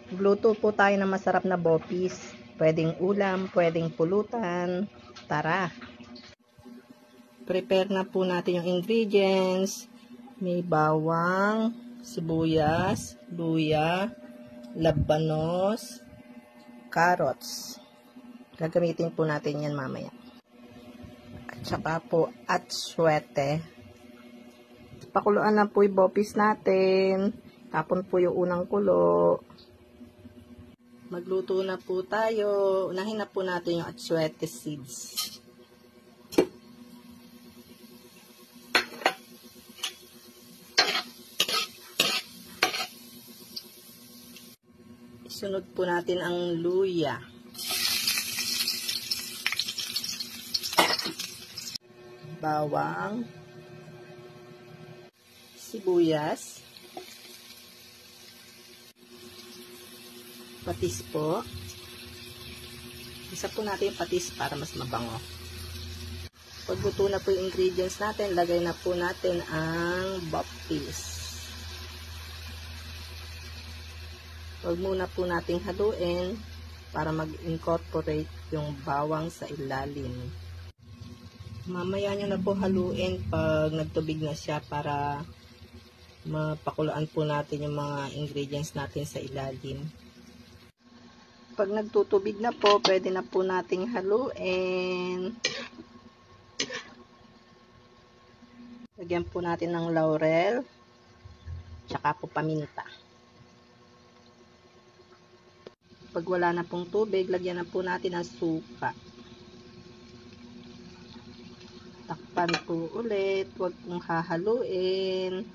Magluto po tayo ng masarap na bopis. Pwedeng ulam, pwedeng pulutan. Tara! Prepare na po natin yung ingredients. May bawang, sibuyas, luya, labanos, carrots. Gagamitin po natin yan mamaya. At saka po atsuete. Pakuluan na po yung bopis natin. Tapon po yung unang kulo. Magluto na po tayo. Unahin na po natin yung atsuete seeds. Isunod po natin ang luya. Bawang. Sibuyas. Patis po. Isa po natin yung patis para mas mabango. Pag luto na po yung ingredients natin, lagay na po natin ang bopis. Huwag muna po nating haluin para mag-incorporate yung bawang sa ilalim. Mamaya nyo na po haluin pag nagtubig na siya para mapakuluan po natin yung mga ingredients natin sa ilalim. Pag nagtutubig na po, pwede na po nating haluin. Lagyan po natin ng laurel, tsaka po paminta. Pag wala na pong tubig, lagyan na po natin ng suka. Takpan po ulit, huwag pong hahaluin.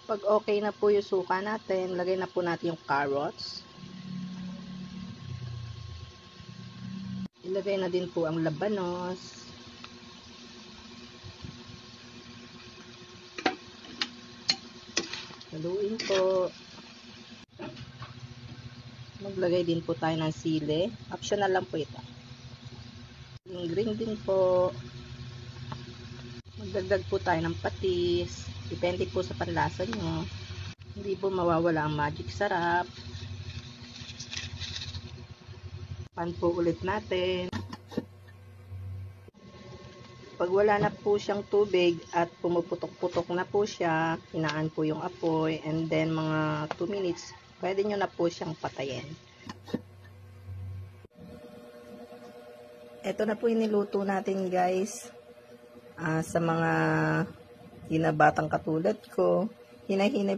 Pag okay na po yung suka natin, lagay na po natin yung carrots. Ilagay na din po ang labanos. Haluin po. Maglagay din po tayo ng sili. Optional lang po ito. Green din po. Magdagdag po tayo ng patis. Depende po sa panlasa nyo. Hindi po mawawala ang magic sarap. Pan po ulit natin. Pag wala na po siyang tubig at pumuputok-putok na po siya, hinaan po yung apoy, and then mga 2 minutes, pwede nyo na po siyang patayin. Ito na po yung niluto natin, guys. Sa mga hinabatang katulad ko, hinahinay po